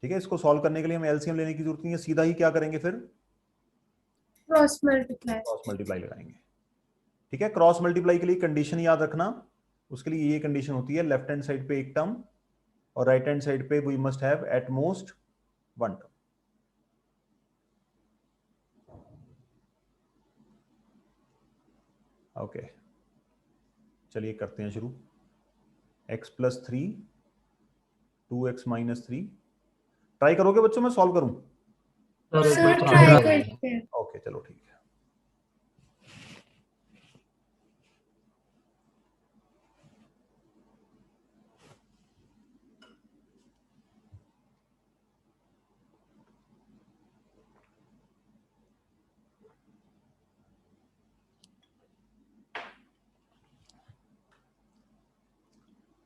ठीक है, इसको सॉल्व करने के लिए हमें एलसीएम लेने की जरूरत नहीं है, सीधा ही क्या करेंगे फिर क्रॉस मल्टीप्लाई लगाएंगे। ठीक है, क्रॉस मल्टीप्लाई के लिए कंडीशन याद रखना, उसके लिए ये कंडीशन होती है लेफ्ट हैंड साइड पे एक टर्म और राइट हैंड साइड पे we must have at most one term. Okay चलिए करते हैं शुरू। x plus 3 2x minus 3 try करोगे बच्चों, मैं सॉल्व करूं? सर ट्राई करते हैं। ओके चलो ठीक है।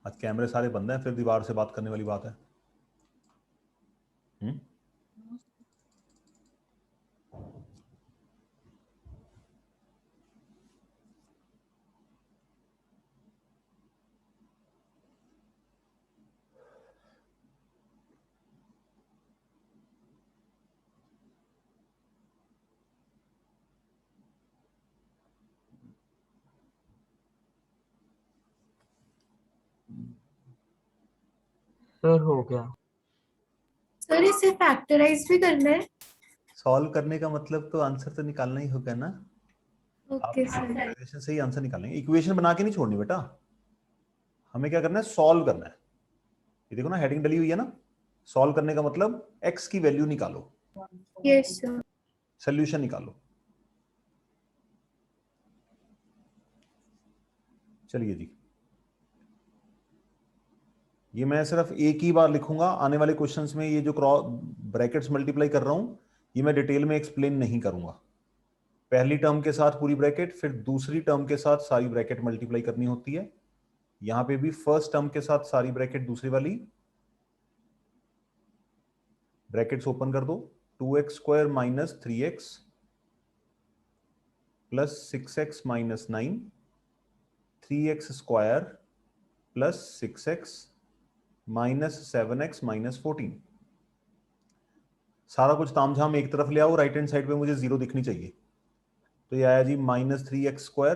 आज कैमरे सारे बंद हैं, फिर दीवार से बात करने वाली बात है। सर हो गया। सर इसे फैक्टराइज भी करना है? सॉल्व करने का मतलब तो आंसर तो निकालना ही होगा ना। Okay sir. इक्वेशन से ही आंसर निकालेंगे, इक्वेशन बना के नहीं छोड़नी बेटा, हमें क्या करना है सॉल्व करना है। ये देखो ना हेडिंग डली हुई है ना, सॉल्व करने का मतलब x की वैल्यू निकालो, यस सर। सोल्यूशन निकालो। चलिए जी, ये मैं सिर्फ एक ही बार लिखूंगा, आने वाले क्वेश्चंस में ये जो क्रॉस ब्रैकेट्स मल्टीप्लाई कर रहा हूं ये मैं डिटेल में एक्सप्लेन नहीं करूंगा। पहली टर्म के साथ पूरी ब्रैकेट, फिर दूसरी टर्म के साथ सारी ब्रैकेट मल्टीप्लाई करनी होती है। यहां पे भी फर्स्ट टर्म के साथ सारी ब्रैकेट, दूसरी वाली ब्रैकेट्स ओपन कर दो। 2x square minus 3x plus 6x minus 9, 3x square plus 6x minus 7x minus 14। सारा कुछ तामझाम एक तरफ ले आओ, राइट हैंड साइड पे मुझे जीरो दिखनी चाहिए। तो ये आया जी minus 3x square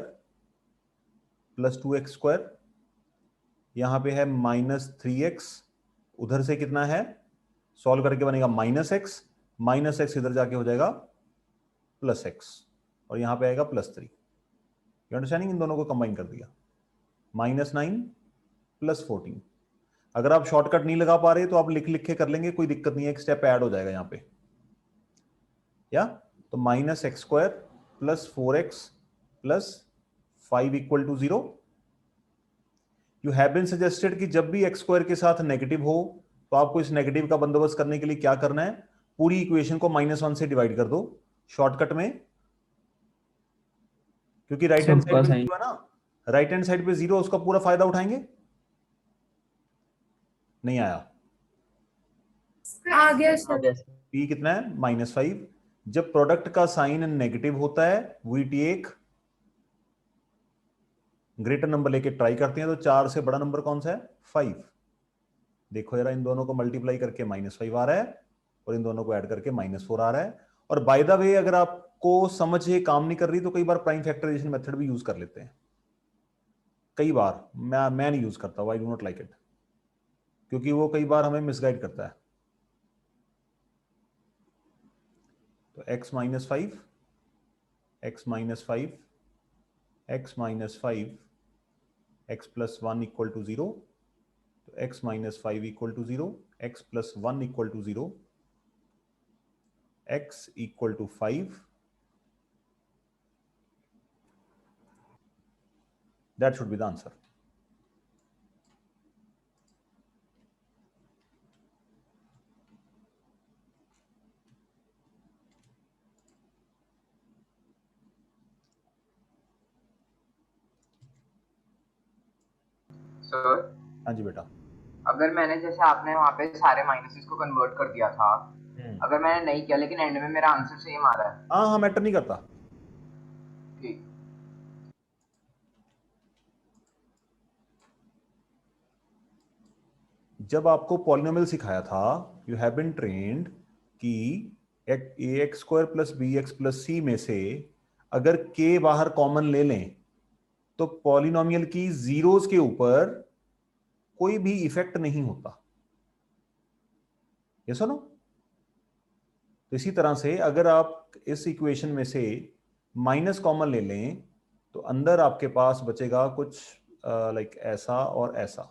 plus 2x square, यहां पे है माइनस 3x, उधर से कितना है सॉल्व करके बनेगा माइनस एक्स इधर जाके हो जाएगा प्लस एक्स, और यहां पे आएगा प्लस 3। You understanding? इन दोनों को कंबाइन कर दिया, -9 प्लस 14। अगर आप शॉर्टकट नहीं लगा पा रहे तो आप लिख लिख के कर लेंगे, कोई दिक्कत नहीं है, एक स्टेप ऐड हो जाएगा यहां पे। या तो minus x square plus 4x plus 5 equal to 0। You have been suggested कि जब भी एक्स स्क्वायर के साथ नेगेटिव हो तो आपको इस नेगेटिव का बंदोबस्त करने के लिए क्या करना है, पूरी इक्वेशन को -1 से डिवाइड कर दो शॉर्टकट में, क्योंकि राइट हैंड साइड पे जीरो है ना, राइट हैंड साइड पे जीरो, उसका पूरा फायदा उठाएंगे। नहीं आया? आ गया सर। p कितना है -5। जब प्रोडक्ट का साइन नेगेटिव होता है वी टेक ग्रेटर नंबर लेके ट्राई करते हैं, तो 4 से बड़ा नंबर कौन सा है 5। देखो जरा, इन दोनों को मल्टीप्लाई करके -5 आ रहा है और इन दोनों को ऐड करके -4 आ रहा है। और बाय द वे अगर आपको समझ ये काम नहीं कर रही तो कई बार प्राइम फैक्टराइजेशन मेथड भी यूज कर लेते हैं। कई बार मैं नहीं यूज करता, I do not like it, क्योंकि वो कई बार हमें मिसगाइड करता है। तो x minus 5, x minus 5, x minus 5, x plus 1 equal to 0। तो x minus 5 equal to 0, x plus 1 equal to 0, x equal to 5। That should be the answer. Sir हाँ जी बेटा। अगर मैंने जैसे आपने वहाँ पे सारे माइनसेस को कन्वर्ट कर दिया था, अगर मैंने नहीं किया लेकिन एंड में मेरा आंसर सेम आ रहा है। हाँ हाँ, मैटर नहीं करता। ठीक। जब आपको पॉलिनोमियल सिखाया था, यू हैव बीन ट्रेन्ड कि ax square plus bx plus c में से अगर k बाहर कॉमन ले लें तो पॉलिनोमियल की जीरोस के ऊपर कोई भी इफेक्ट नहीं होता। ये सुनो, तो इसी तरह से अगर आप इस इक्वेशन में से माइनस कॉमन ले लें तो अंदर आपके पास बचेगा कुछ लाइक ऐसा और ऐसा।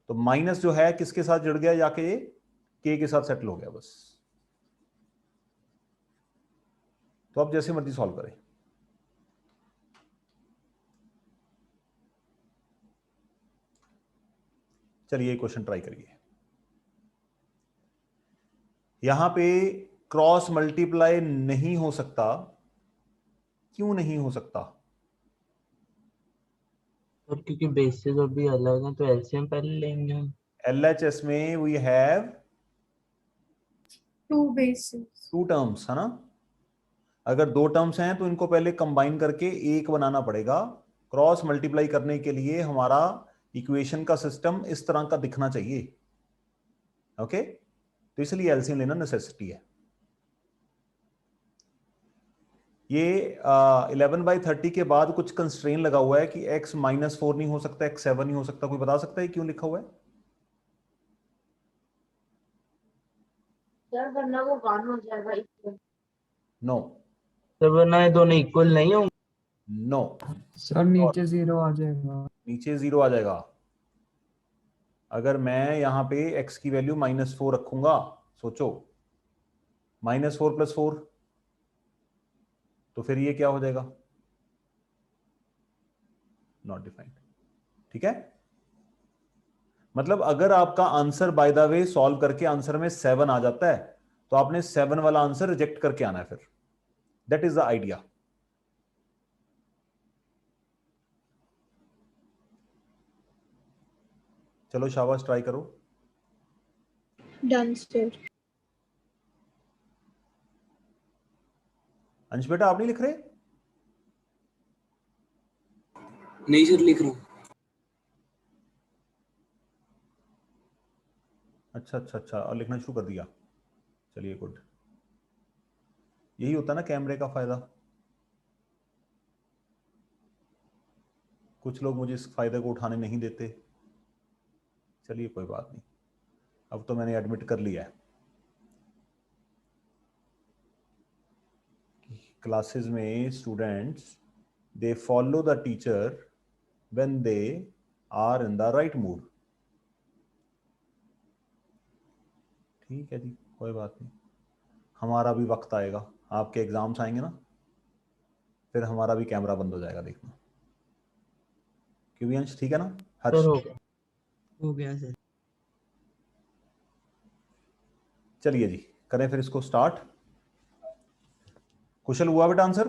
तो माइनस जो है किसके साथ जुड़ गया, जाके के साथ सेटल हो गया बस। तो आप जैसे मर्जी सॉल्व करें। चलिए क्वेश्चन ट्राई करिए। यहां पे क्रॉस मल्टीप्लाई नहीं हो सकता। क्यों नहीं हो सकता? और क्योंकि बेसिस अभी अलग है तो एलसीएम पहले लेंगे हम। LHS में वी हैव 2 bases. 2 टर्म्स, है ना। अगर 2 टर्म्स हैं तो इनको पहले कंबाइन करके एक बनाना पड़ेगा। क्रॉस मल्टीप्लाई करने के लिए हमारा इक्वेशन का सिस्टम इस तरह का दिखना चाहिए। ओके, तो इसलिए एलसीएम लेना नेसेसिटी है। ये 11/30 के बाद कुछ कंस्ट्रेन लगा हुआ है कि x -4 नहीं हो सकता, x 7 नहीं हो सकता। कोई बता सकता है क्यों लिखा हुआ है? यार वरना वो 1 हो जाएगा इक्वल। नो तो वरना ये दोनों इक्वल नहीं होंगे। नो सर नीचे 0 आ जाएगा। नीचे 0 आ जाएगा। अगर मैं यहां पे x की वैल्यू -4 रखूंगा, सोचो -4 + 4, तो फिर ये क्या हो जाएगा? Not defined. ठीक है, मतलब अगर आपका answer by the way solve करके आंसर में 7 आ जाता है तो आपने 7 वाला आंसर रिजेक्ट करके आना है फिर। That is the idea. चलो शाबाश, ट्राई करो। Done, sir. अंश बेटा आप नहीं लिख रहे? नहीं सर, लिख रहा हूँ। अच्छा, और लिखना शुरू कर दिया। चलिए गुड। यही होता ना कैमरे का फायदा। कुछ लोग मुझे इस फायदे को उठाने नहीं देते। चलिए कोई बात नहीं, अब तो मैंने एडमिट कर लिया है। क्लासेस में students they follow the teacher when they are in the right mood. ठीक है जी, कोई बात नहीं। हमारा भी वक्त आएगा, आपके एग्जाम्स आएंगे ना, फिर हमारा भी कैमरा बंद हो जाएगा, देखना। क्यों अंश, ठीक है ना? हर्ष, हो गया सर। चलिए जी करें फिर इसको स्टार्ट। कुशल हुआ बेटा answer?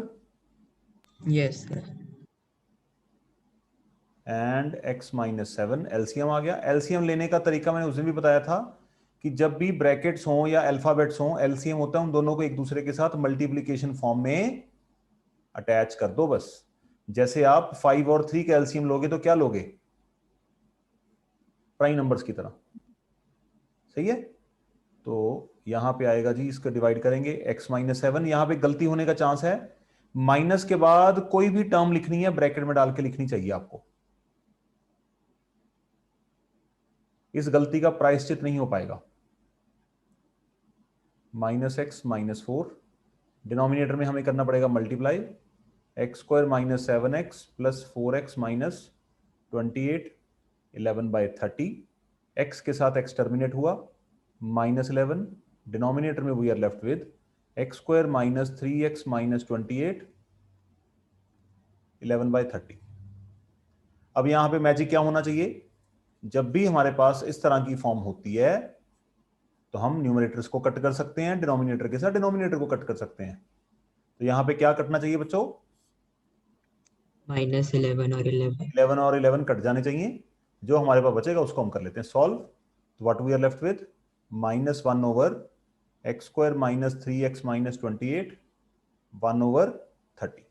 Yes sir. And x -7 LCM आ गया। एलसीएम लेने का तरीका मैंने उस दिन भी बताया था कि जब भी ब्रैकेट्स हों या अल्फाबेट्स हों, एलसीएम होता है उन दोनों को एक दूसरे के साथ मल्टीप्लिकेशन फॉर्म में अटैच कर दो बस। जैसे आप 5 और 3 का एलसीएम लोगे तो क्या लोगे? प्राइम नंबर्स की तरह। सही है, तो यहां पे आएगा जी, इसको डिवाइड करेंगे x -7। यहां पे गलती होने का चांस है, माइनस के बाद कोई भी टर्म लिखनी है ब्रैकेट में डाल के लिखनी चाहिए आपको। इस गलती का प्रायश्चित नहीं हो पाएगा। -x -4, डिनोमिनेटर में हमें करना पड़ेगा multiply. x² -7x plus 4x -28, 11/30। x के साथ x टर्मिनेट हुआ, -11। डिनोमिनेटर में we are left with x² -3x -28, 11/30। अब यहां पे मैजिक क्या होना चाहिए? जब भी हमारे पास इस तरह की फॉर्म होती है तो हम न्यूमरेटर्स को कट कर सकते हैं, डिनोमिनेटर के साथ डिनोमिनेटर को कट कर सकते हैं। तो यहां पे क्या कटना चाहिए बच्चों? -11 और 11। 11 और 11 कट जाने चाहिए। जो हमारे पास बचेगा उसको हम कर लेते हैं सॉल्व। तो what we are left with, -1/x² -3x -28, 1/30।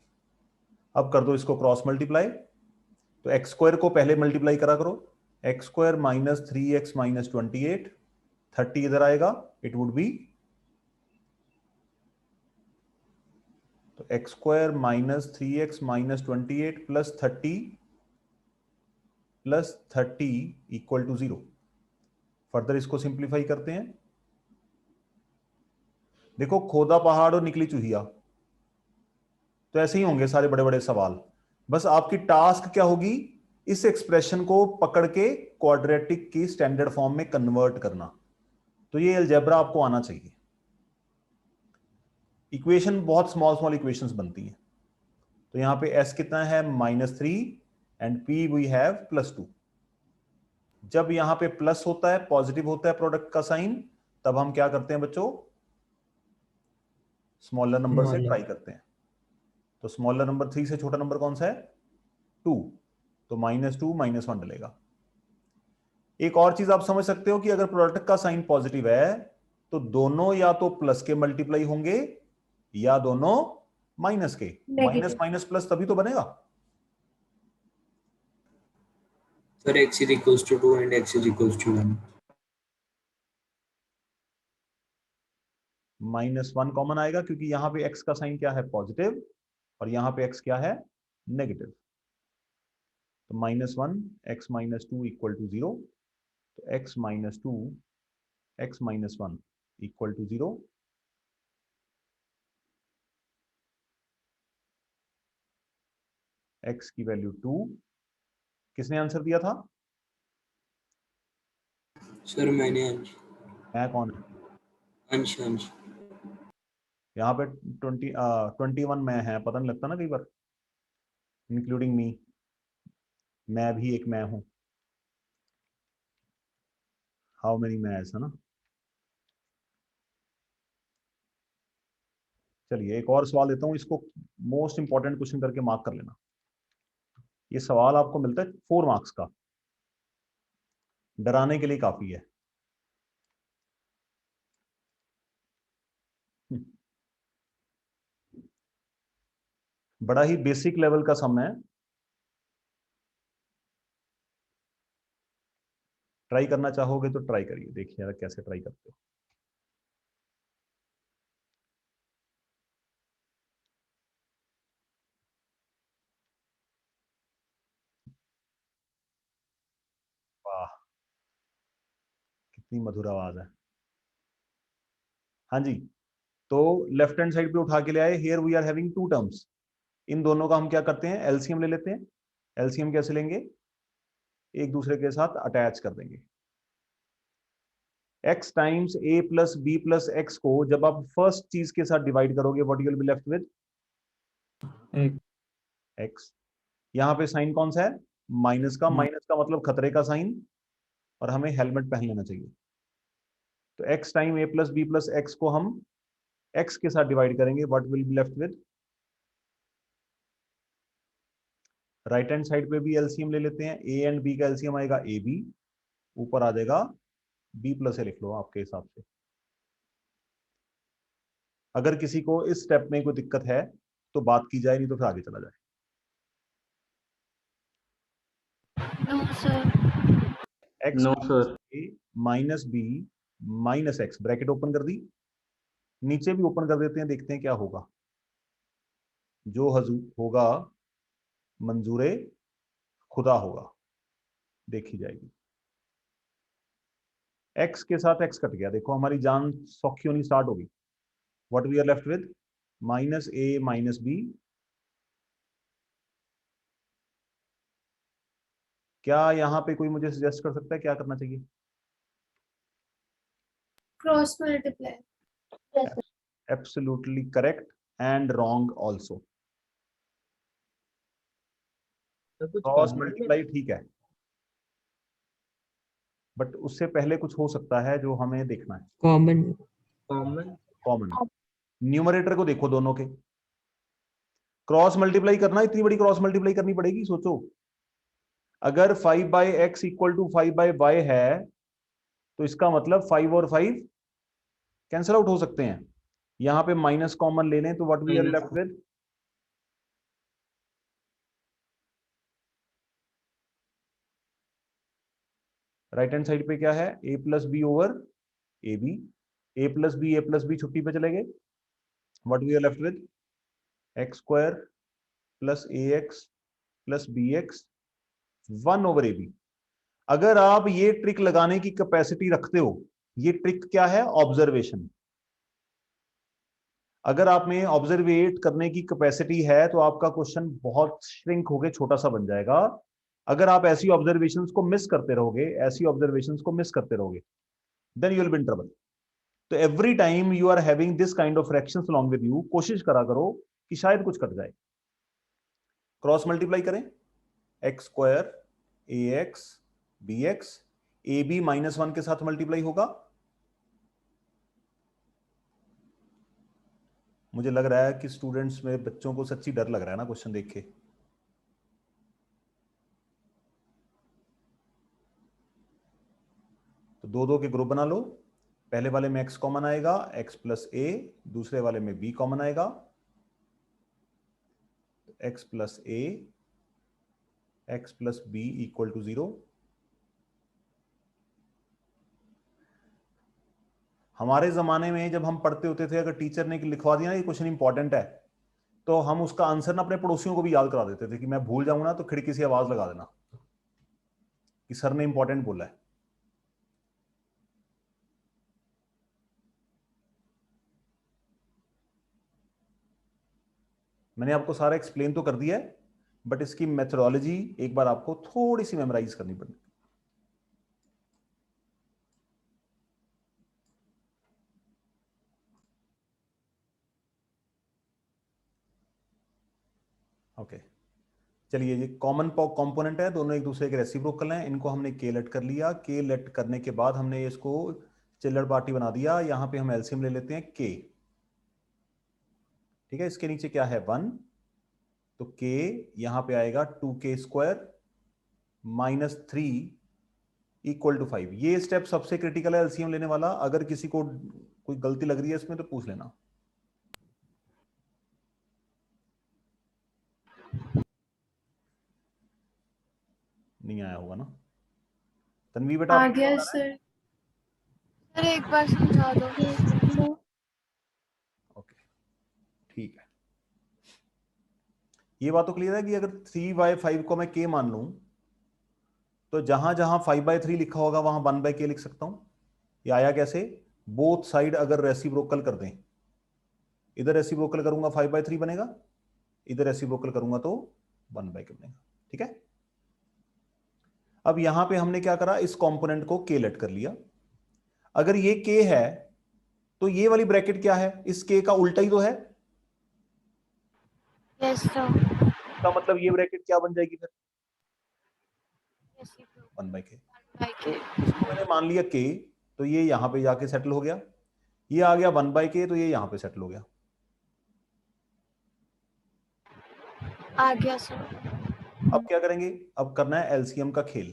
अब कर दो इसको क्रॉस मल्टीप्लाई। तो x² को पहले मल्टीप्लाई करा करो, x square minus 3x minus 28, 30 इधर आएगा, इट वुड बी, तो x square minus 3x minus 28 plus 30 equal to 0। Further इसको सिंप्लीफाई करते हैं। देखो खोदा पहाड़ और निकली चूहिया, तो ऐसे ही होंगे सारे बड़े बड़े सवाल। बस आपकी टास्क क्या होगी, इस एक्सप्रेशन को पकड़ के क्वाड्रेटिक की स्टैंडर्ड फॉर्म में कन्वर्ट करना। तो ये अलजेब्रा आपको आना चाहिए। इक्वेशन बहुत स्मॉल स्मॉल इक्वेशंस बनती हैं। तो यहां पे s कितना है -3 एंड p वी हैव +2। जब यहां पे प्लस होता है, पॉजिटिव होता है प्रोडक्ट का साइन, तब हम क्या करते हैं बच्चों, स्मॉलर नंबर से Smaller. ट्राई करते हैं। तो स्मॉलर नंबर 3 से छोटा नंबर कौन सा है, 2, तो -2 -1 डलेगा। एक और चीज आप समझ सकते हो कि अगर प्रोडक्ट का साइन पॉजिटिव है तो दोनों या तो प्लस के मल्टीप्लाई होंगे या दोनों माइनस के। माइनस माइनस प्लस तभी तो बनेगा। Sir, x is equals to 2 and x is equals to 1. -1 common आएगा क्योंकि यहां पे x का साइन क्या है, पॉजिटिव, और यहां पे x क्या है, नेगेटिव। तो -1 x -2 इक्वल टू 0, तो x -2 x -1 equal to 0। x की वैल्यू 2। किसने आंसर दिया था, Sir, मैंने अंश मैं कौन है, अंश अंश यहाँ पे 21 मैं है, पता नहीं लगता ना कई बार, इंक्लूडिंग मी, मैं भी एक मैं हूं। हाउ मेनी मैस, है ना। चलिए एक और सवाल देता हूं, इसको मोस्ट इंपॉर्टेंट क्वेश्चन करके मार्क कर लेना। ये सवाल आपको मिलता है 4 मार्क्स का, डराने के लिए काफी है। बड़ा ही बेसिक लेवल का सम है, ट्राई करना चाहोगे तो ट्राई करिए, देखिए यार कैसे ट्राई करते हो। वाह कितनी मधुर आवाज है। हाँ जी, तो लेफ्ट हैंड साइड पे उठा के ले आए, here we are having 2 terms. इन दोनों का हम क्या करते हैं, एलसीएम ले लेते हैं। एलसीएम कैसे लेंगे, एक दूसरे के साथ अटैच कर देंगे। x times a plus B plus x को जब आप फर्स्ट चीज के साथ डिवाइड करोगे, what you will be left with, x। यहां पे साइन कौन सा है, माइनस का। माइनस का मतलब खतरे का साइन, और हमें हेलमेट पहन लेना चाहिए। तो x time a plus B plus x को हम x के साथ डिवाइड करेंगे, what will be left with. Right hand side पे भी एलसीएम ले लेते हैं, a एंड b का एलसीएम आएगा ab, ऊपर आ जाएगा b प्लस ए, लिख लो आपके हिसाब से। अगर किसी को इस स्टेप में कोई दिक्कत है तो बात की जाए, नहीं तो फिर आगे चला जाए। X minus B minus x, bracket open कर दी, नीचे भी ओपन कर देते हैं, देखते हैं क्या होगा। जो होगा मंजूरे खुदा होगा, देखी जाएगी। एक्स के साथ एक्स कट गया, देखो हमारी जान सौखी होनी स्टार्ट होगी। What we are left with, minus A minus B. क्या यहां पे कोई मुझे सजेस्ट कर सकता है क्या करना चाहिए, cross multiply. Absolutely correct and wrong also. Cross multiply ठीक है, बट उससे पहले कुछ हो सकता है जो हमें देखना है। कॉमन कॉमन न्यूमरेटर को देखो दोनों के, क्रॉस मल्टीप्लाई करना, इतनी बड़ी क्रॉस मल्टीप्लाई करनी पड़ेगी, सोचो। अगर 5/x इक्वल टू 5/y है तो इसका मतलब 5 और 5 कैंसिल आउट हो सकते हैं। यहां पे माइनस कॉमन ले लें तो what we are left with, right hand side पे क्या है, a plus b over a b, a plus b छुट्टी पे चले गए, what we are left with x square plus a x plus b x 1 over a b. अगर आप ये ट्रिक लगाने की कैपेसिटी रखते हो, ये ट्रिक क्या है, ऑब्जर्वेशन। अगर आप में ऑब्जर्वेट करने की कैपेसिटी है तो आपका क्वेश्चन बहुत श्रिंक होके छोटा सा बन जाएगा। अगर आप ऐसी ऑब्जर्वेशंस को मिस करते रहोगे, ऐसी ऑब्जर्वेशंस को मिस करते रहोगे, then you will be in trouble. तो every time you are having this kind of fractions along with you, कोशिश करा करो कि शायद कुछ कट जाए। क्रॉस मल्टीप्लाई करें, x square a x b x, a b -1 के साथ मल्टीप्लाई होगा। मुझे लग रहा है कि स्टूडेंट्स में बच्चों को सच्ची डर लग रहा है ना क्वेश्चन देख के। तो दो दो के ग्रुप बना लो, पहले वाले में x कॉमन आएगा, x प्लस ए, दूसरे वाले में b कॉमन आएगा, x plus A x plus B equal to 0। हमारे जमाने में जब हम पढ़ते होते थे, अगर टीचर ने लिखवा दिया ना ये क्वेश्चन इंपॉर्टेंट है, तो हम उसका आंसर ना अपने पड़ोसियों को भी याद करा देते थे कि मैं भूल जाऊं ना तो खिड़की से आवाज लगा देना कि सर ने इंपॉर्टेंट बोला है। मैंने आपको सारा एक्सप्लेन तो कर दिया है, बट इसकी मेथोडोलॉजी एक बार आपको थोड़ी सी मेमोराइज करनी पड़ेगी। ओके, चलिए, ये कॉमन कंपोनेंट है, दोनों एक दूसरे के रेसिप्रोकल हैं, इनको हमने के लेट कर लिया। के लेट करने के बाद हमने इसको चिल्लर पार्टी बना दिया। यहां पे हम एलसीएम ले लेते हैं के, ठीक है। इसके नीचे क्या है 1, तो के यहां पे आएगा 2k स्क्वायर -3 इक्वल टू 5। ये स्टेप सबसे क्रिटिकल है एलसीएम लेने वाला। अगर किसी को कोई गलती लग रही है इसमें तो पूछ लेना। नहीं आया होगा ना तन्वी बेटा? आ गया सर। सर एक बार समझा दो। ओके, ठीक है। ये बात तो क्लियर है कि अगर 3/5 को मैं k मान लूं तो जहां जहां 5/3 लिखा होगा वहां 1/k लिख सकता हूं। ये आया कैसे? बोथ साइड अगर रेसिप्रोकल कर दें, इधर रेसिप्रोकल करूंगा 5/3 बनेगा, इधर रेसिप्रोकल करूंगा तो 1/k बनेगा, ठीक है। अब यहां पे हमने क्या करा, इस कंपोनेंट को k लेट कर लिया। अगर ये k है तो ये वाली ब्रैकेट क्या है, इस k का उल्टा ही तो है। Yes sir. इसका मतलब ये ब्रैकेट क्या बन जाएगी फिर? 1/k। इसको मैंने मान लिया k, तो ये यहां पे जाके सेटल हो गया। ये आ गया 1/k, तो ये यहां पे सेटल हो गया। आ गया सर। अब क्या करेंगे? अब करना है एलसीएम का खेल।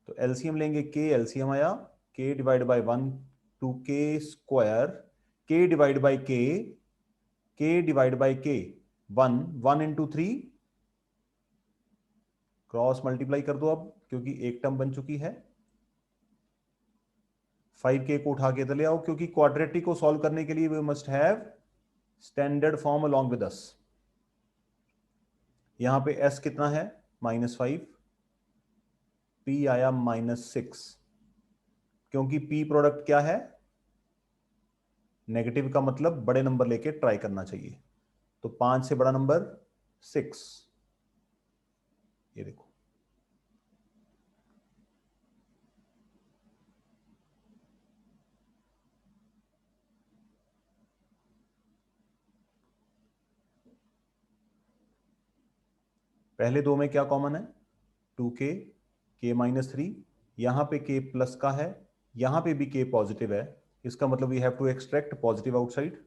तो एलसीएम लेंगे, k एलसीएम आया k divide by 1 2k square, k divide by k, k divide by k 1 1 into 3, cross multiply कर दो अब, क्योंकि एक टर्म बन चुकी है। 5k को उठा के इधर ले आओ, क्योंकि क्वाड्रेटिक को सॉल्व करने के लिए we must have standard form along with us. यहां पे s कितना है -5, p आया -6, क्योंकि p प्रोडक्ट क्या है, नेगेटिव का मतलब बड़े नंबर लेके ट्राई करना चाहिए। तो 5 से बड़ा नंबर 6, ये देखो। पहले दो में क्या कॉमन है, 2k, k -3, यहां पे k प्लस का है, यहां पे भी k पॉजिटिव है। इसका मतलब we have to extract positive outside.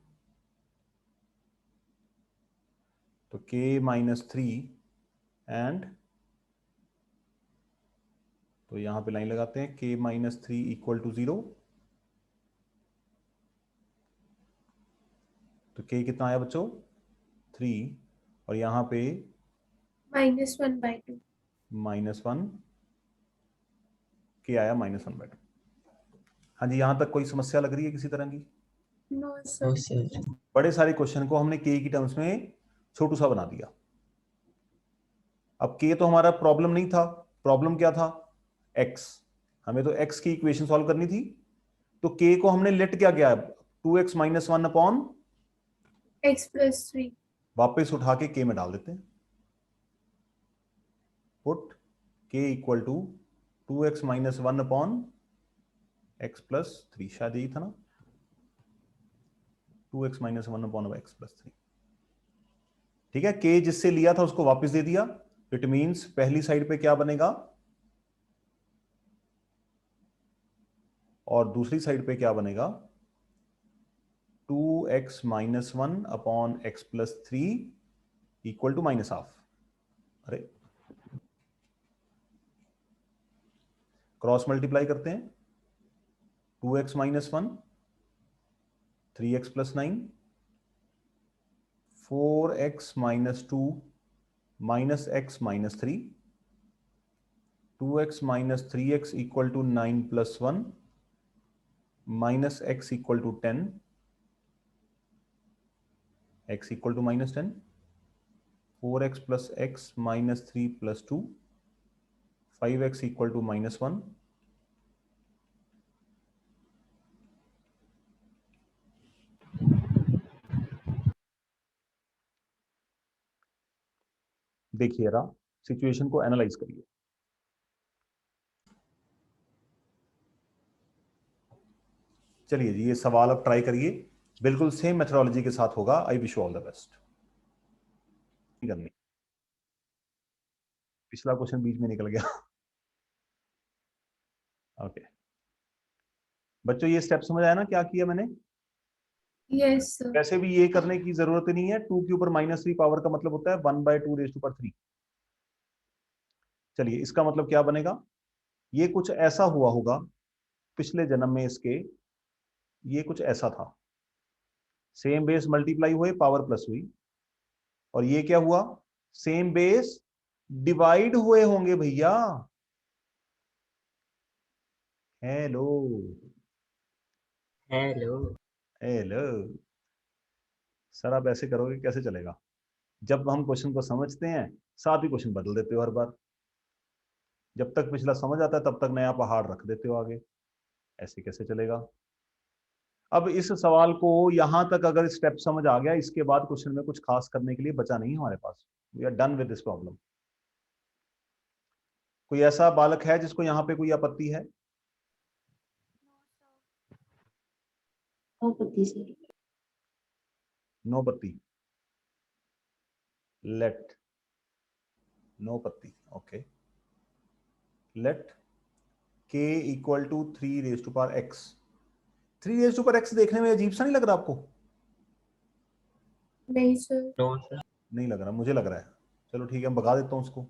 तो k -3 एंड, तो यहां पे लाइन लगाते हैं, k -3 इक्वल टू 0। तो k कितना आया बच्चों 3, और यहां पे -1/2। -1, के आया -1/2। हाँ जी, यहां तक कोई समस्या लग रही है किसी तरह की? No no sir. सर। बड़े सारे क्वेश्चन को हमने के की टर्म्स में छोटू सा बना दिया। अब के तो हमारा प्रॉब्लम नहीं था, प्रॉब्लम क्या था? एक्स। हमें तो एक्स की इक्वेशन सॉल्व करनी थी, तो के को हमने लेट क्या किया? 2x - 1 upon x+3। वापस उठा के के में डाल देते हैं। पुट के equal to 2x - 1 upon x+3, शायद यही था ना, 2x - 1 अपॉन x+3। ठीक है, के जिससे लिया था उसको वापस दे दिया। इट मींस पहली साइड पे क्या बनेगा और दूसरी साइड पे क्या बनेगा? 2x - 1 upon x+3 equal to -12। अरे क्रॉस मल्टीप्लाई करते हैं। 2x - 1 3x + 9, 4x - 2 -x - 3, 2x - 3x equal to 9 + 1 -x equal to 10, x equal to -10, 4x + x -3 + 2, 5x equal to -1। देखिए जरा सिचुएशन को एनालाइज करिए। चलिए जी, ये सवाल अब ट्राई करिए, बिल्कुल सेम मेथोडोलॉजी के साथ होगा। I wish you all the best. करनी, पिछला क्वेश्चन बीच में निकल गया। ओके बच्चों, ये स्टेप समझ आया ना क्या किया मैंने? Yes sir. वैसे भी ये करने की जरूरत नहीं है, 2 के ऊपर -3 पावर का मतलब होता है 1/2⁵। चलिए, इसका मतलब क्या बनेगा? ये कुछ ऐसा हुआ होगा पिछले जन्म में इसके, ये कुछ ऐसा था, सेम बेस मल्टीप्लाई हुए, पावर प्लस हुई, और ये क्या हुआ? सेम बेस डिवाइड हुए होंगे भैया। Hello hello. हेलो सर, आप ऐसे करोगे कैसे चलेगा? जब हम क्वेश्चन को समझते हैं, साथ ही क्वेश्चन बदल देते हो हर बार। जब तक पिछला समझ आता है तब तक नया पहाड़ रख देते हो आगे। ऐसे कैसे चलेगा? अब इस सवाल को यहां तक अगर स्टेप समझ आ गया, इसके बाद क्वेश्चन में कुछ खास करने के लिए बचा नहीं हमारे पास। We are done with this problem. कोई ऐसा बालक है जिसको यहाँ पे कोई आपत्ति है? नो पत्ती, लेट नो पत्ती। Okay, let k equal to 3⁵x। 3⁵x देखने में अजीब सा नहीं लग रहा आपको? नहीं सर। No sir. नहीं लग रहा, मुझे लग रहा है। चलो ठीक है, मैं भगा देता हूं उसको,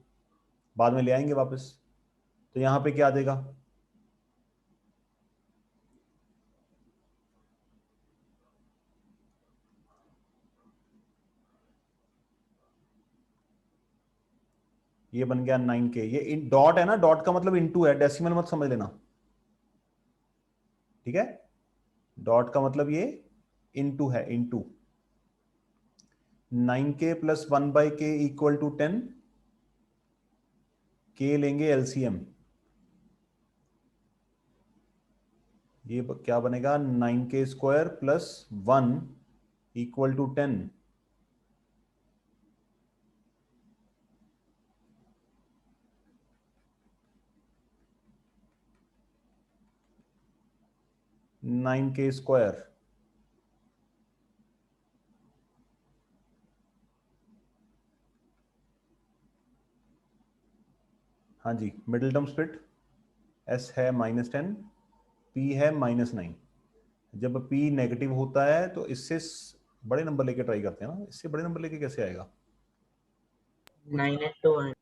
बाद में ले आएंगे वापस। तो यहां पे क्या आ जाएगा? ये बन गया 9k। ये डॉट है ना, डॉट का मतलब इनटू है, डेसिमल मत समझ लेना, ठीक है? डॉट का मतलब ये इनटू है, into. 9k + 1/k equal to 10। k लेंगे एलसीएम, ये क्या बनेगा? 9k² + 1 equal to 10। नाइन के स्क्वायर, हाँ जी, मिडिल टर्म स्प्लिट। s है -10, p है -9। जब p नेगेटिव होता है तो इससे बड़े नंबर लेके ट्राई करते हैं ना, इससे बड़े नंबर लेके कैसे आएगा? 9 into 1।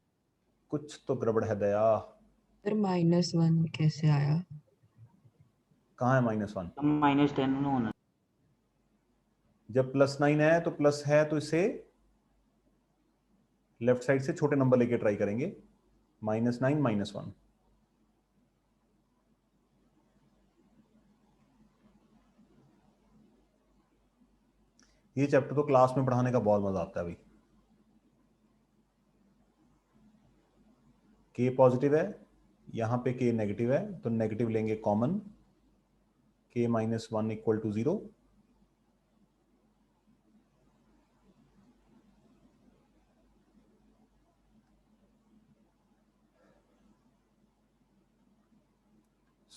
कुछ तो गड़बड़ है दया। सर -1 कैसे आया? कहाँ है -1? -10 होना। जब +9 है तो प्लस है, तो इसे लेफ्ट साइड से छोटे नंबर लेके ट्राई करेंगे। -9 -1, ये चैप्टर तो क्लास में पढ़ाने का बहुत मजा आता है भाई। के पॉजिटिव है, यहाँ पे के नेगेटिव है, तो नेगेटिव लेंगे कॉमन, के minus 1 equal to 0।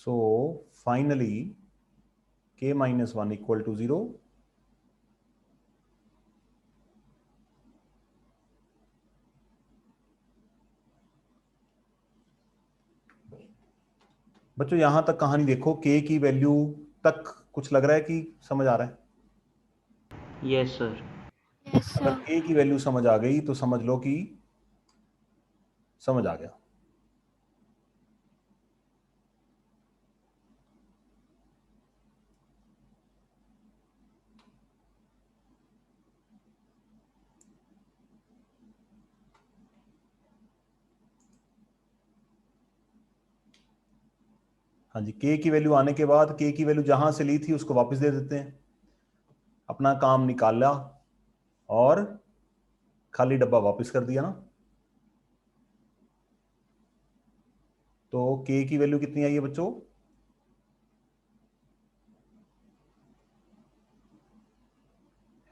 So finally k minus 1 equal to 0. बच्चों यहां तक कहानी देखो, k की वैल्यू तक कुछ लग रहा है कि समझ आ रहा है? Yes sir. यस अगर सर। k की वैल्यू समझ आ गई तो समझ लो कि समझ आ गया। हाँ जी, k की वैल्यू आने के बाद k की वैल्यू जहां से ली थी उसको वापस दे देते हैं। अपना काम निकाला और खाली डब्बा वापस कर दिया ना। तो k की वैल्यू कितनी आई है बच्चों?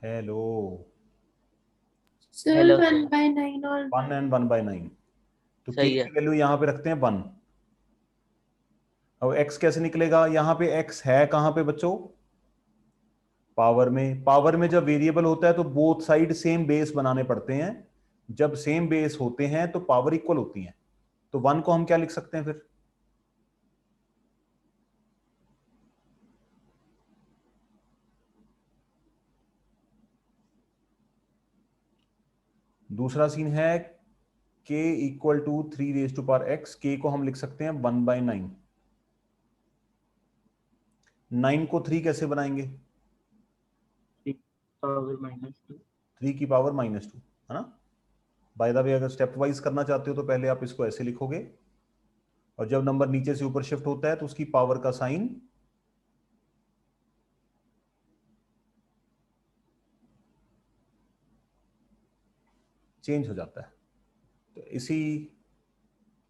हेलो, सर Hello, 1/9 और 1 and 1/9। तो k सही है। की वैल्यू यहां पे रखते हैं 1। अब x कैसे निकलेगा? यहां पे x है कहां पे बच्चों? पावर में। पावर में जब वेरिएबल होता है तो बोथ साइड सेम बेस बनाने पड़ते हैं। जब सेम बेस होते हैं तो पावर इक्वल होती है। तो 1 को हम क्या लिख सकते हैं फिर? दूसरा सीन है k equal to 3 raise to power x। k को हम लिख सकते हैं 1/9। 9 को 3 कैसे बनाएंगे? पावर -2। 3 की पावर -2, है ना। बाय द वे अगर स्टेप वाइज करना चाहते हो तो पहले आप इसको ऐसे लिखोगे, और जब नंबर नीचे से ऊपर शिफ्ट होता है तो उसकी पावर का साइन चेंज हो जाता है। तो इसी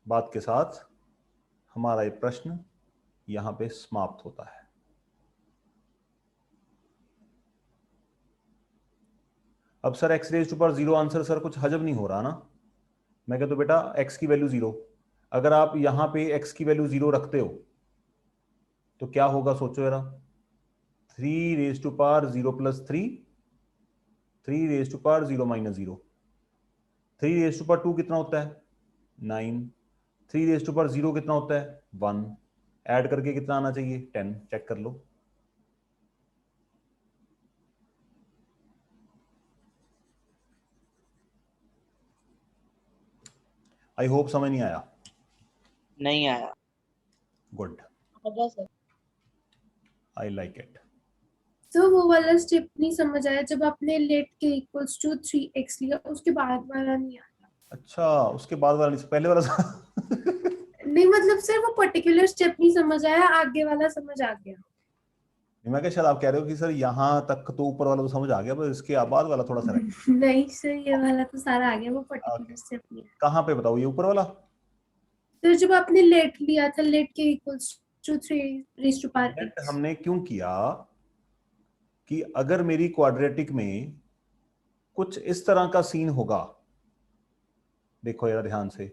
बात के साथ हमारा ये प्रश्न यहां पे समाप्त होता है। अब sir x raise to power 0 answer sir कुछ हजम नहीं हो रहा ना। मैं कहता हूं बेटा x की वैल्यू 0, अगर आप यहां पे x की वैल्यू 0 रखते हो तो क्या होगा सोचो जरा। 3 raise to power 0 plus 3, 3 raise to power 0 minus 0, 3 raise to power 2 कितना होता है? 9, 3 रेज टू पावर 0 कितना होता है? 1, ऐड करके कितना आना चाहिए? 10। चेक कर लो। आई होप समझ नहीं आया। नहीं आया। Good, I like it. तो वो वाला स्टेप नहीं समझ आया जब आपने लेट के इक्वल्स टू 3x लिया, उसके बाद वाला नहीं आया। अच्छा, उसके बाद वाला नहीं, पहले वाला नहीं मतलब सर वो पर्टिकुलर स्टेप नहीं समझ आया, आगे वाला समझ आ गया। मैं क्या, शायद आप कह रहे हो कि सर यहाँ तक तो ऊपर वाला तो समझ आ गया, पर इसके बाद वाला थोड़ा सा रह नहीं सर ये वाला तो सारा आ गया, वो पर्टिकुलर Okay. स्टेप नहीं है। कहाँ पे बताओ, ये ऊपर वाला? तो जब आपने लेट लिया था, लेट के equals to 3 raise to power let x। हमने क्यों किया कि अगर मेरी क्वाड्रेटिक में कुछ इस तरह का सीन होगा, देखो यार ध्यान से,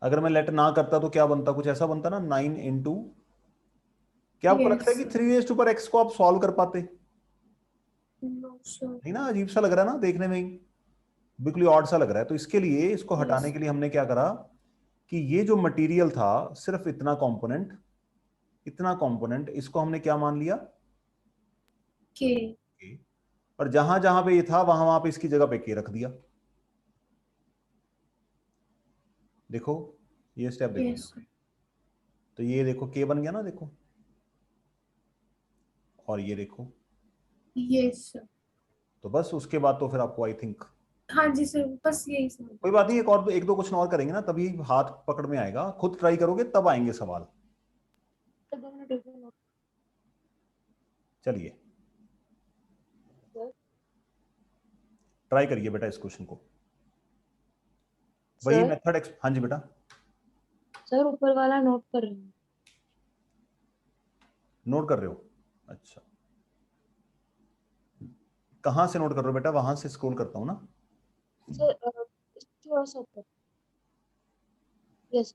अगर मैं लेट ना करता तो क्या बनता? कुछ ऐसा बनता ना, 9 इंटू, क्या आपको लगता है कि 3 रेज टू पावर x को आप सॉल्व कर पाते? No sir. नहीं ना, अजीब सा लग रहा है ना देखने में ही, बिल्कुल ऑड सा लग रहा है। तो इसके लिए, इसको हटाने के लिए हमने क्या करा कि ये जो मटेरियल था सिर्फ इतना कंपोनेंट, इतना कंपोनेंट, इसको हमने क्या मान लिया? के। और जहां जहां पे ये था वहां वहां पे इसकी जगह पे के रख दिया। देखो ये स्टेप देखो, यस तो ये देखो के बन गया ना, देखो, और ये देखो। Yes sir. तो बस उसके बाद तो फिर आपको आई थिंक, हाँ जी सर, बस यही समझ। कोई बात नहीं, एक दो क्वेश्चन और करेंगे ना, तभी हाथ पकड़ में आएगा। खुद ट्राई करोगे तब आएंगे सवाल। चलिए ट्राई करिए बेटा इस क्वेश्चन को। वही मेथड हाँ जी बेटा। सर ऊपर वाला नोट कर रहे हैं। नोट कर रहे हो? अच्छा, कहाँ से नोट कर रहे हो बेटा? वहां से स्क्रॉल करता हूँ ना। सर थोड़ा सा ऊपर। यस।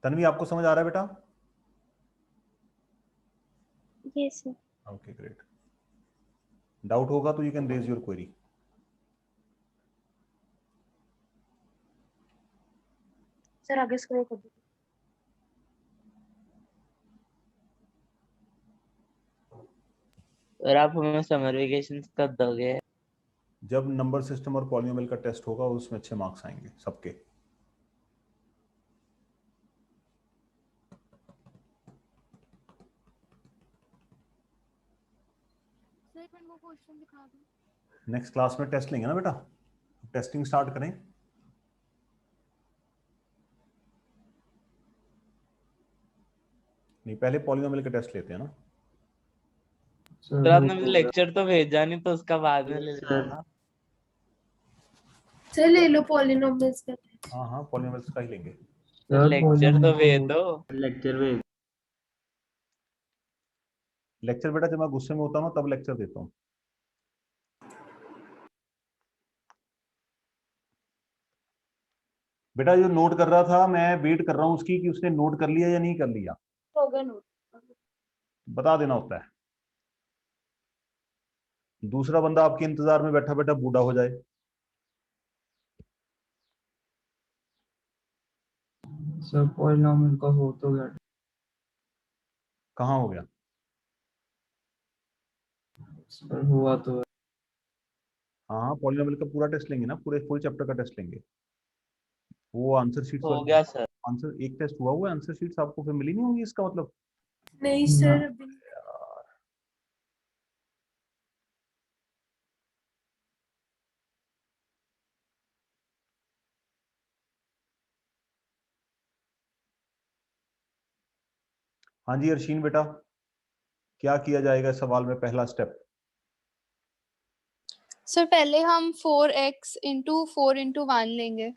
तन्वी आपको समझ आ रहा है बेटा? Yes sir. Okay great. Doubt होगा तो you can raise your query. Sir आगे स्क्रॉल कर दीजिए। और आप हमें समर वेकेशन कब दोगे? जब नंबर सिस्टम और पॉलिनोमियल का टेस्ट होगा उसमें अच्छे मार्क्स आएंगे सबके। सर एक मिनट वो क्वेश्चन दिखा दो। नेक्स्ट क्लास में टेस्ट लेंगे ना बेटा, टेस्टिंग स्टार्ट करें। नहीं, पहले पॉलिनोमियल का टेस्ट लेते हैं ना। सर आपने मुझे लेक्चर तो भेजा नहीं, तो उसका बाद में ले लेना ना। सर ले लो पॉलिनोमियल्स का। हाँ हाँ, पॉलिनोमियल्स का ही लेंगे। लेक्चर तो भेज दो। लेक्चर भेज। लेक्चर बेटा जब मैं गुस्से में होता हूँ तब लेक्चर देता हूँ। बेटा जो नोट कर रहा था मैं वेट कर रहा हूँ उसकी कि उसने नोट कर लिया या नहीं कर लिया। हो गया नोट। बता देना होता है। दूसरा बंदा आपके इंतजार में बैठा बैठा बूढ़ा हो जाए। सर पॉलिनोमियल का हो तो गया। कहाँ हो गया? सर हुआ तो है। हाँ हाँ, पॉलिनोमियल का पूरा टेस्ट लेंगे ना, पूरे फुल चैप्टर का टेस्ट लेंगे। वो आंसर शीट हो गया सर। आंसर एक टेस्ट हुआ है, आंसर शीट्स आपको फिर मिली नहीं होंगी इसका मतलब। नहीं सर अभी। हाँ जी अर्शीन बेटा, क्या किया जाएगा इस सवाल में? पहला स्टेप। सर पहले हम 4x इंटू 4 × 1 लेंगे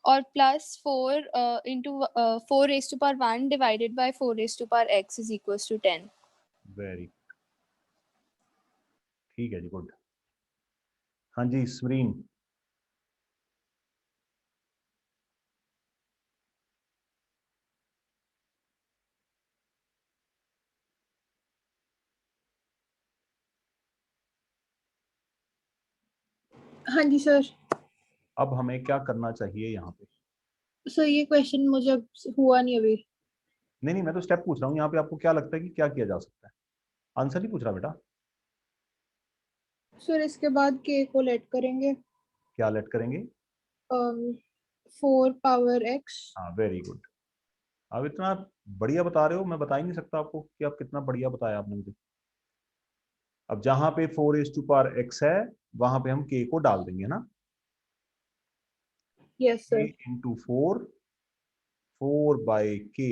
और plus 4 into 4⁻1 divided by 4⁻x is equals to 10। Very ठीक है जी, गुड। हाँ जी स्मरीन। हाँ जी सर। अब हमें क्या करना चाहिए यहाँ पे? सर ये क्वेश्चन मुझे हुआ नहीं अभी। नहीं नहीं, मैं तो स्टेप पूछ रहा हूँ यहाँ पे। आपको क्या लगता है कि क्या किया जा सकता है? आंसर नहीं पूछ रहा बेटा। सर इसके बाद k को लेट करेंगे। क्या लेट करेंगे? 4 पावर x। हाँ वेरी गुड। आप इतना बढ़िया बता रहे हो, मैं बता ही नहीं सकता आपको कि आप कितना बढ़िया बताया आपने मुझे। अब जहां पे 4⁻x है वहां पे हम k को डाल देंगे ना। Yes sir. k into 4, 4/k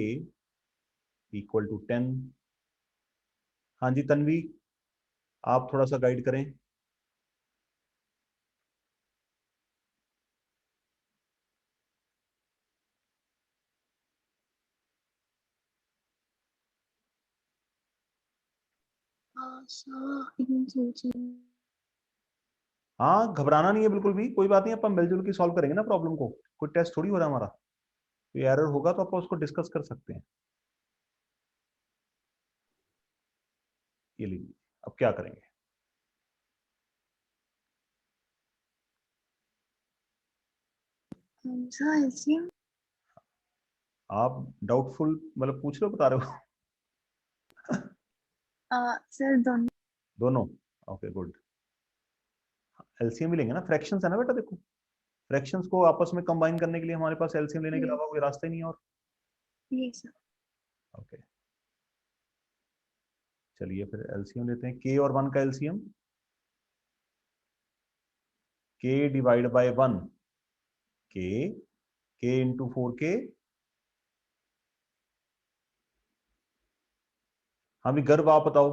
equal to 10। हाँ जी तन्वी, आप थोड़ा सा गाइड करें। हाँ घबराना नहीं है बिल्कुल भी, कोई बात नहीं। अपन मिलजुल के सॉल्व करेंगे ना प्रॉब्लम को। कोई टेस्ट थोड़ी हो रहा है हमारा। कोई एरर होगा तो अपन उसको डिस्कस कर सकते हैं। ये लीजिए, अब क्या करेंगे? आप डाउटफुल मतलब पूछ रहे हो, बता रहे हो? सर दोनों। दोनों? Okay good. एलसीएम भी लेंगे ना, फ्रैक्शंस है ना बेटा। देखो फ्रैक्शंस को आपस में कंबाइन करने के लिए हमारे पास एलसीएम लेने के अलावा कोई रास्ता ही नहीं है और। Yes sir. ओके, चलिए फिर एलसीएम लेते हैं। k और 1 का LCM k divide by 1 k into 4k। हाँ भी गर्व आप बताओ।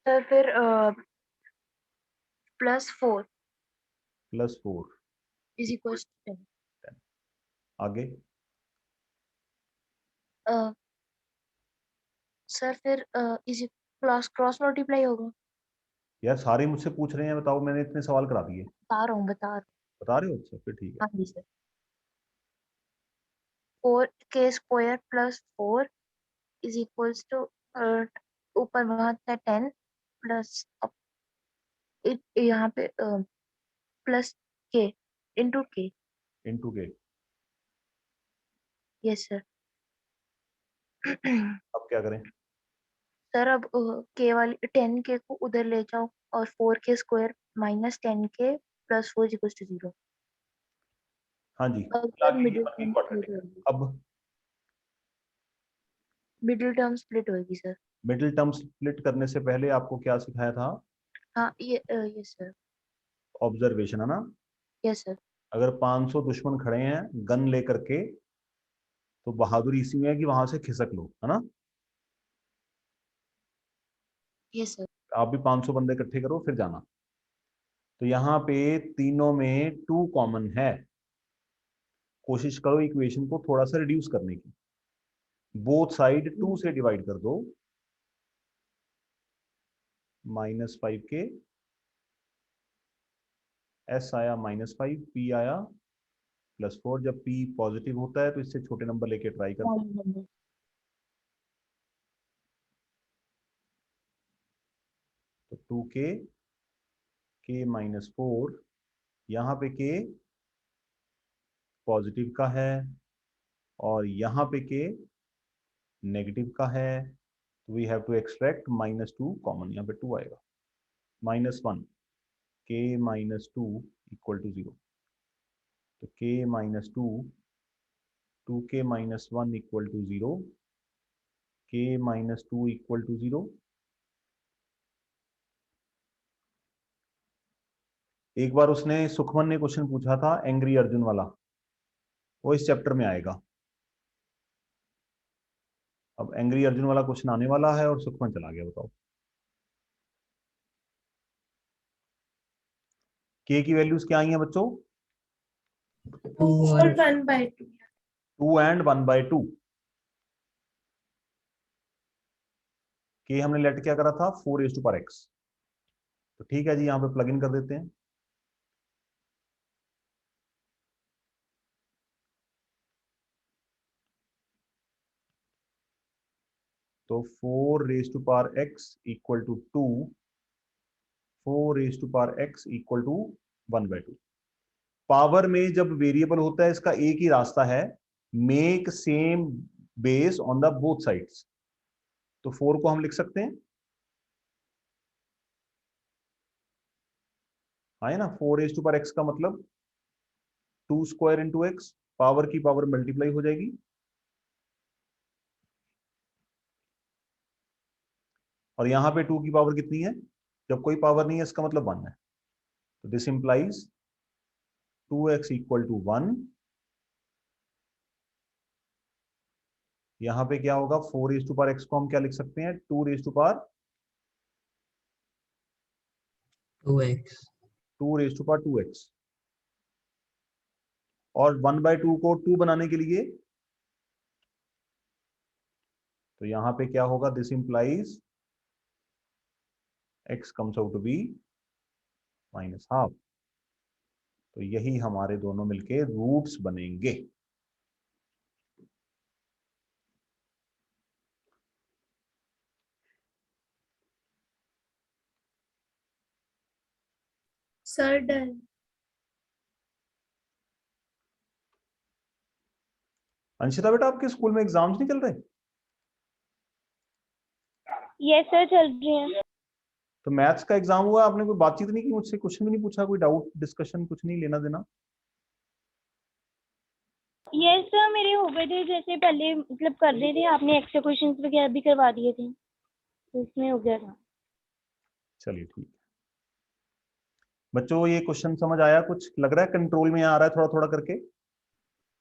सर फिर +4 +4 इज इक्वल टू 10। आगे। सर फिर इज क्रॉस मल्टीप्लाई होगा। यार सारे मुझसे पूछ रहे हैं, बताओ, मैंने इतने सवाल करा दिए। बता रहा हूँ बता रहे हो? अच्छा फिर ठीक है। हाँ जी sir. 4k² + 4 is equals to ऊपर वहां था 10 प्लस यहाँ पे plus k into k। Into k. Yes sir. अब क्या करें? सर अब k वाली 10k को उधर ले जाओ और 4k² - 10k + 4 इक्वल्स टू 0। हाँ जी, अब मिला सर के ये मिडिल बन गई टर्म क्वाड्रेटिक। स्प्लिट होगी। अब मिडिल टर्म स्प्लिट होगी सर। मिडिल टर्म स्प्लिट करने से पहले आपको क्या सिखाया था? हाँ ये सर। ऑब्जर्वेशन, है ना? Yes sir. अगर 500 दुश्मन खड़े हैं गन लेकर के, तो बहादुरी इसी में है कि वहां से खिसक लो, है ना? Yes sir. आप भी 500 बंदे इकट्ठे करो फिर जाना। तो यहाँ पे तीनों में 2 कॉमन है। कोशिश करो इक्वेशन को थोड़ा सा रिड्यूस करने की। बोथ साइड 2 से डिवाइड कर दो। -5k, s आया -5, p आया +4। जब p पॉजिटिव होता है तो इससे छोटे नंबर लेके ट्राई करते हैं। तो 2k, k -4, यहाँ पे k पॉजिटिव का है और यहाँ पे k नेगेटिव का है। तो we have to extract -2 common. यहाँ पे 2 आएगा। -1, k -2 इक्वल टू 0। तो k -2, 2k - 1 equal to 0, k -2 equal to 0। एक बार उसने, सुखमन ने क्वेश्चन पूछा था एंग्री अर्जुन वाला, वो इस चैप्टर में आएगा। अब एंग्री अर्जुन वाला क्वेश्चन आने वाला है और सुखमन चला गया। बताओ k की वैल्यूज क्या आई हैं बच्चों? 2 और 1/2। 2 एंड 1/2। k हमने लेट क्या करा था? 4x। तो ठीक है जी, यहाँ पे प्लग इन कर देते हैं। तो 4x equal to 2, 4x equal to 1/2। Power में जब वेरिएबल होता है इसका एक ही रास्ता है, make same base on the both sides. तो 4 को हम लिख सकते हैं, है ना? 4x का मतलब 2² इंटू एक्स, पावर की पावर मल्टीप्लाई हो जाएगी। और यहां पे 2 की पावर कितनी है? जब कोई पावर नहीं है इसका मतलब 1 है। तो this implies 2x equal to 1। यहां पे क्या होगा? 4x को हम क्या लिख सकते हैं? 2x 2x 2x। और 1/2 को 2 बनाने के लिए, तो यहां पे क्या होगा? This implies x comes out to be -12। तो यही हमारे दोनों मिलके रूट्स बनेंगे। Sir done. अंशिता बेटा, आपके स्कूल में एग्जाम्स नहीं चल रहे? यस सर, चल रही हैं। तो मैथ्स का एग्जाम हुआ, आपने कोई बातचीत नहीं की मुझसे, क्वेश्चन भी नहीं पूछा, कोई डाउट डिस्कशन कुछ नहीं, लेना देना? यस सर, मेरे हो गए थे, जैसे पहले मतलब कर रहे थे, आपने एक्स्ट्रा क्वेश्चंस वगैरह भी करवा दिए थे तो इसमें हो गया था। चलिए ठीक है बच्चों, ये क्वेश्चन समझ आया? कुछ लग रहा है कंट्रोल में आ रहा है थोड़ा थोड़ा करके?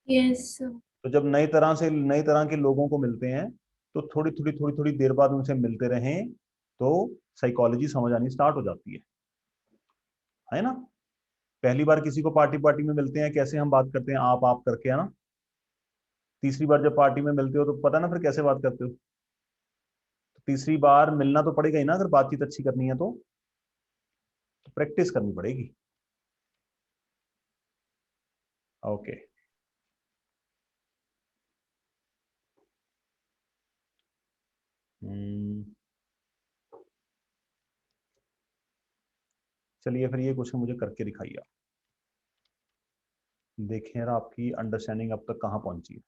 यस तो जब नई तरह के लोगों को मिलते हैं तो थोड़ी थोड़ी देर बाद उनसे मिलते रहें तो साइकोलॉजी समझ आनी स्टार्ट हो जाती है ना? पहली बार किसी को पार्टी पार्टी में मिलते हैं, कैसे हम बात करते हैं, आप करके, है ना? तीसरी बार जब पार्टी में मिलते हो तो पता ना फिर कैसे बात करते हो। तो तीसरी बार मिलना तो पड़ेगा ही ना, अगर बातचीत अच्छी करनी है तो प्रैक्टिस करनी पड़ेगी। ओके चलिए फिर ये क्वेश्चन मुझे करके दिखाइए आप। देखें यार आपकी अंडरस्टैंडिंग अब तक कहाँ पहुंची है।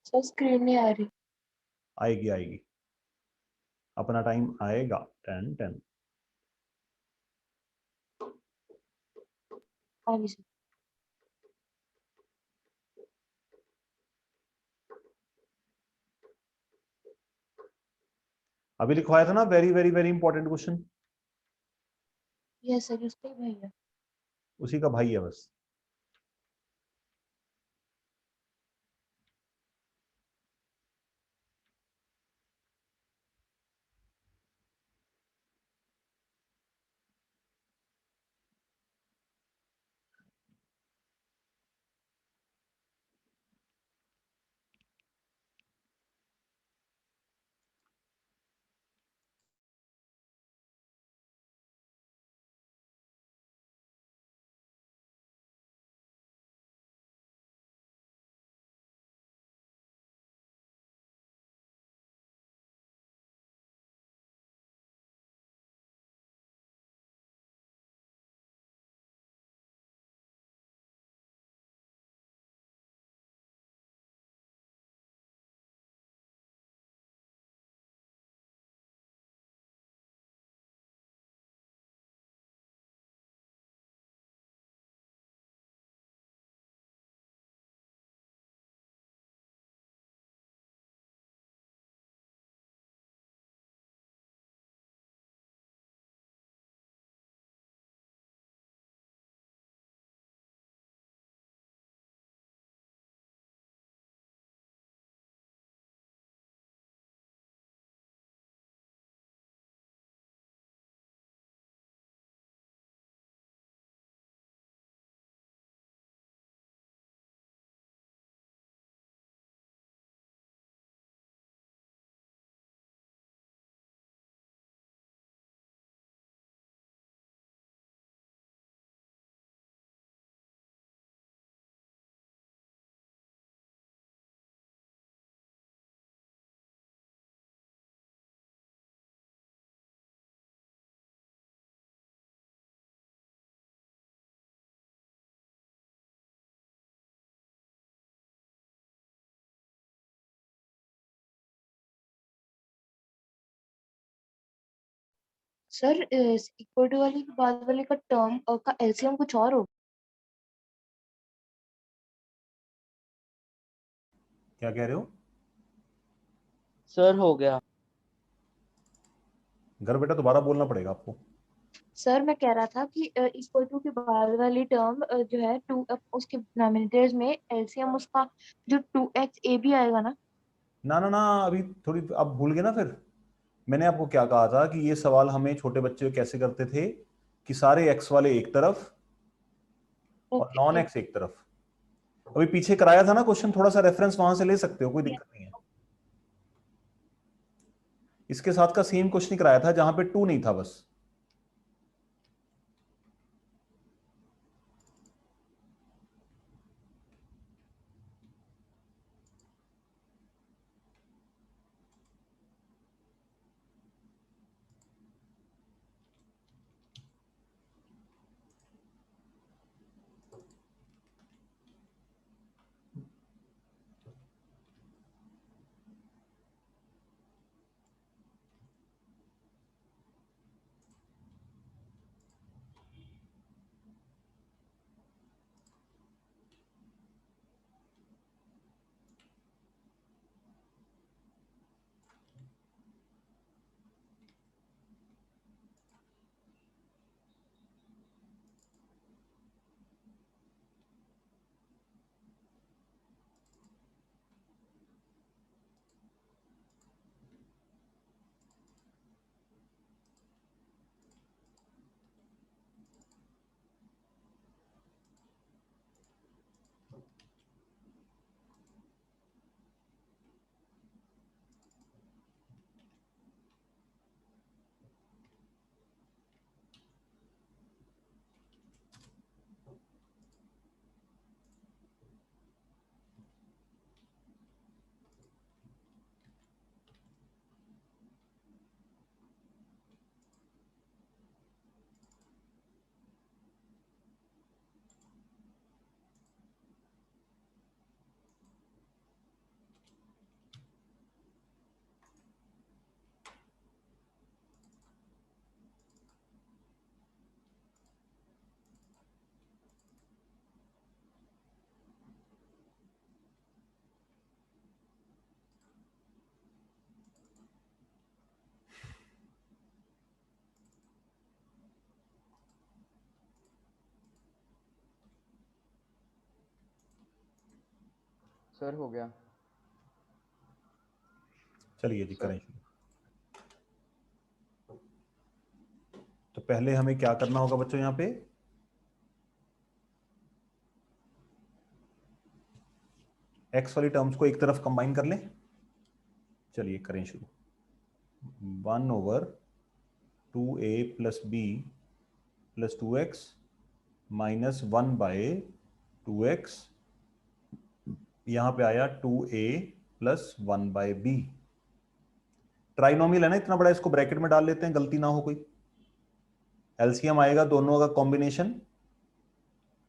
सर स्क्रीन नहीं आ रही। आएगी आएगी, अपना टाइम आएगा। 10 10 हाँ जी सर। अभी लिखवाया था ना, very very very important question, yes sir, उसका ही भैया। उसी का भाई है बस। सर इक्वल टू वाली के बाद वाले का टर्म का एलसीएम कुछ और हो। क्या कह रहे हो? सर हो गया। घर बेटा दोबारा बोलना पड़ेगा आपको। सर मैं कह रहा था कि इक्वल टू के बाद वाली टर्म जो है टू, उसके डिनोमिनेटर्स में एलसीएम उसका जो 2x भी आएगा ना। ना ना ना, अभी थोड़ी आप भूल गए ना फिर। मैंने आपको क्या कहा था कि ये सवाल हमें छोटे बच्चे कैसे करते थे कि सारे एक्स वाले एक तरफ और नॉन ओके। एक्स एक तरफ। अभी पीछे कराया था ना क्वेश्चन, थोड़ा सा रेफरेंस वहां से ले सकते हो, कोई दिक्कत नहीं है। इसके साथ का सेम क्वेश्चन ही कराया था जहां पे 2 नहीं था बस। सर हो गया। चलिए जी करें शुरू। तो पहले हमें क्या करना होगा बच्चों, यहाँ पे एक्स वाली टर्म्स को एक तरफ कंबाइन कर लें। चलिए करें शुरू। 1/2a + b + 2x - 1/2x, यहाँ पे आया 2a + 1/b। ट्राइनोमियल है ना इतना बड़ा, इसको ब्रैकेट में डाल लेते हैं, गलती ना हो कोई। एलसीएम आएगा दोनों का कॉम्बिनेशन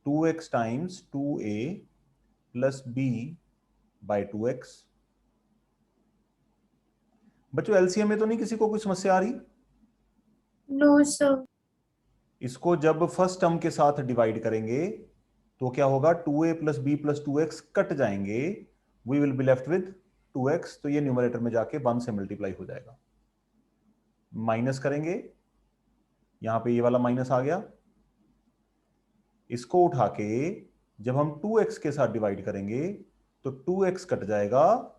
2x × 2a + b/2x। बच्चों एलसीएम में तो नहीं किसी को कोई समस्या आ रही? No sir. इसको जब फर्स्ट टर्म के साथ डिवाइड करेंगे तो क्या होगा, 2a + b + 2x कट जाएंगे, we will be left with 2x। तो ये न्यूमरेटर में जाके 1 से मल्टीप्लाई हो जाएगा। माइनस करेंगे, यहां पे ये वाला माइनस आ गया, इसको उठा के जब हम 2x के साथ डिवाइड करेंगे तो 2x कट जाएगा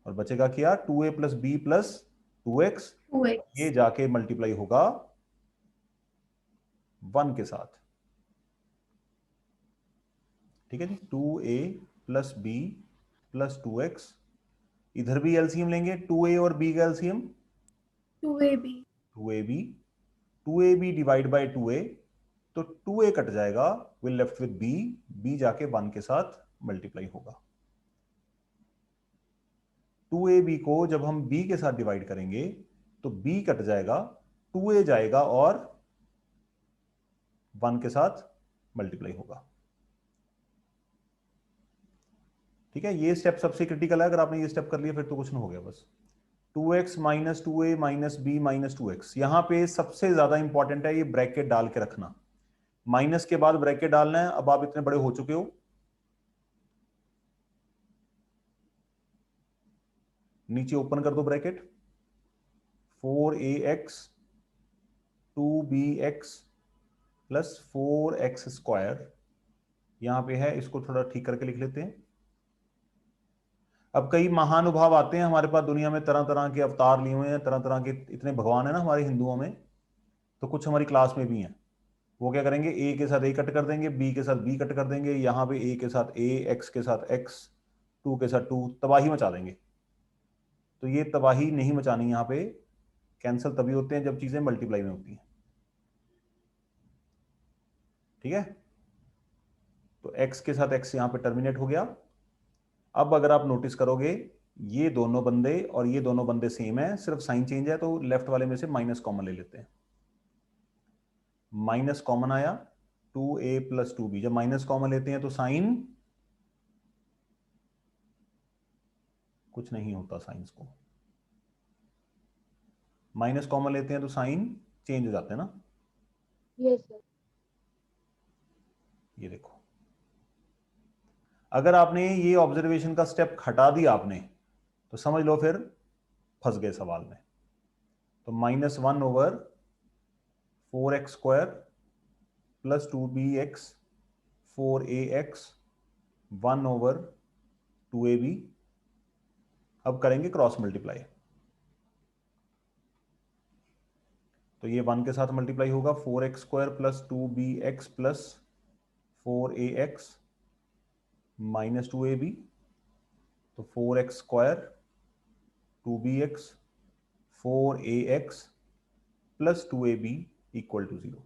और बचेगा क्या, 2a + b + 2x। 2x। ये जाके मल्टीप्लाई होगा 1 के साथ। ठीक है जी, 2a + b + 2x। इधर भी एलसीएम लेंगे, 2a और b का LCM 2ab। 2ab, 2ab divide by 2a, तो 2a कट जाएगा, will left with b, b जाके 1 के साथ मल्टीप्लाई होगा। 2ab को जब हम b के साथ डिवाइड करेंगे तो b कट जाएगा, 2a जाएगा और 1 के साथ मल्टीप्लाई होगा। ठीक है, ये स्टेप सबसे क्रिटिकल है, अगर आपने ये स्टेप कर लिया फिर तो कुछ नहीं हो गया बस। 2x - 2a - b - 2x, यहां पे सबसे ज्यादा इंपॉर्टेंट है ये ब्रैकेट डाल के रखना। माइनस के बाद ब्रैकेट डालना है। अब आप इतने बड़े हो चुके हो, नीचे ओपन कर दो ब्रैकेट, 4ax 2bx + 4x², यहां पे है, इसको थोड़ा ठीक करके लिख लेते हैं। अब कई महानुभाव आते हैं हमारे पास दुनिया में, तरह तरह के अवतार लिए हुए हैं, तरह तरह के इतने भगवान है ना हमारे हिंदुओं में, तो कुछ हमारी क्लास में भी हैं। वो क्या करेंगे, a के साथ a कट कर देंगे, b के साथ b कट कर देंगे, यहाँ पे a के साथ a, x के साथ x, 2 के साथ 2, तबाही मचा देंगे। तो ये तबाही नहीं मचानी, यहाँ पे कैंसिल तभी होते हैं जब चीजें मल्टीप्लाई में होती हैं। ठीक है, तो x के साथ x यहाँ पे टर्मिनेट हो गया। अब अगर आप नोटिस करोगे, ये दोनों बंदे और ये दोनों बंदे सेम है, सिर्फ साइन चेंज है, तो लेफ्ट वाले में से माइनस कॉमन ले लेते हैं। माइनस कॉमन आया, 2a + 2b। जब माइनस कॉमन लेते हैं तो साइन कुछ नहीं होता, साइंस को माइनस कॉमन लेते हैं तो साइन चेंज हो जाते हैं ना। Yes sir. ये देखो, अगर आपने ये ऑब्जर्वेशन का स्टेप हटा दिया आपने, तो समझ लो फिर फंस गए सवाल में। तो -1/4x² + 2bx 4ax 1/2ab। अब करेंगे क्रॉस मल्टीप्लाई, तो ये 1 के साथ मल्टीप्लाई होगा, 4x² + 2bx + 4ax - 2ab, तो 4x² 2bx 4ax + 2ab = 0।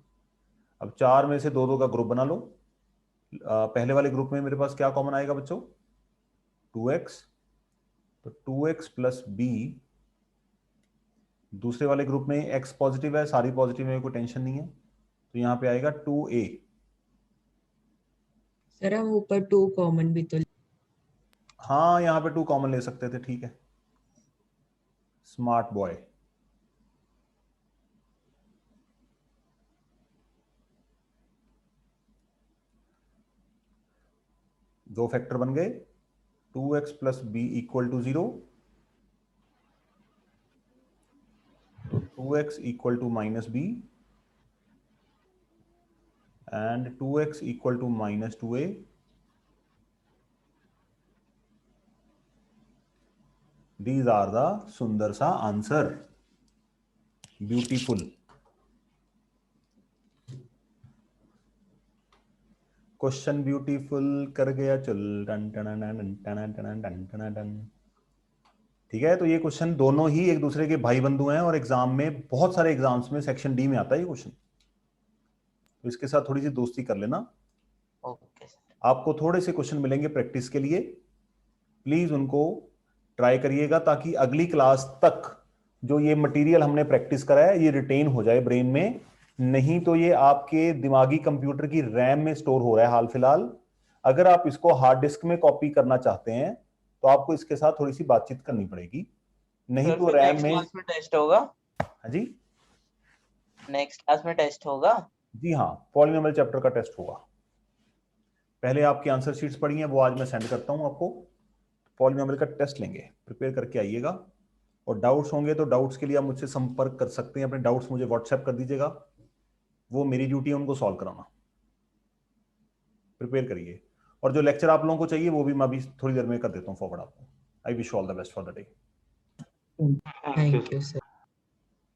अब 4 में से 2 का ग्रुप बना लो। पहले वाले ग्रुप में मेरे पास क्या कॉमन आएगा बच्चों, 2x, तो 2x + b। दूसरे वाले ग्रुप में x पॉजिटिव है, सारी पॉजिटिव में कोई टेंशन नहीं है, तो यहाँ पे आएगा 2a। सर हम ऊपर 2 कॉमन भी तो, हाँ यहाँ पे 2 कॉमन ले सकते थे, ठीक है, स्मार्ट बॉय। दो फैक्टर बन गए, 2x + b = 0, तो 2x = -b and 2x = -2a, These are the सुंदर सा आंसर, ब्यूटीफुल। क्वेश्चन ब्यूटीफुल कर गया चल, टन टन टन टन टन टन टन टन। ठीक है, तो ये क्वेश्चन दोनों ही एक दूसरे के भाई बंधु हैं और एग्जाम में, बहुत सारे एग्जाम्स में सेक्शन डी में आता है ये क्वेश्चन, तो इसके साथ थोड़ी सी दोस्ती कर लेना। ओके। आपको थोड़े से क्वेश्चन मिलेंगे प्रैक्टिस के लिए, प्लीज उनको ट्राई करिएगा ताकि अगली क्लास तक जो ये मटेरियल हमने प्रैक्टिस करा है ये रिटेन हो जाए ब्रेन में। नहीं तो ये आपके दिमागी कंप्यूटर की रैम में स्टोर हो रहा है हाल फिलहाल। अगर आप इसको हार्ड डिस्क में कॉपी करना चाहते हैं तो आपको इसके साथ थोड़ी सी बातचीत करनी पड़ेगी, नहीं तो रैम में। क्लास में टेस्ट होगा? हाँ जी, नेक्स्ट क्लास में टेस्ट होगा? जी हाँ, पॉलिनोमियल चैप्टर का टेस्ट होगा। पहले आपकी आंसर शीट्स पढ़ी हैं, वो आज मैं सेंड करता हूं आपको। पॉलिनोमियल का टेस्ट लेंगे, प्रिपेयर करके आइएगा। और डाउट्स होंगे तो डाउट्स के लिए आप मुझसे संपर्क कर सकते हैं, अपने डाउट्स मुझे व्हाट्सएप कर दीजिएगा, वो मेरी ड्यूटी है उनको सॉल्व कराना। प्रिपेयर करिए, और जो लेक्चर आप लोगों को चाहिए वो भी मैं अभी थोड़ी देर में कर देता हूँ फॉरवर्ड आपको। I wish all the best for the day. Thank you, sir.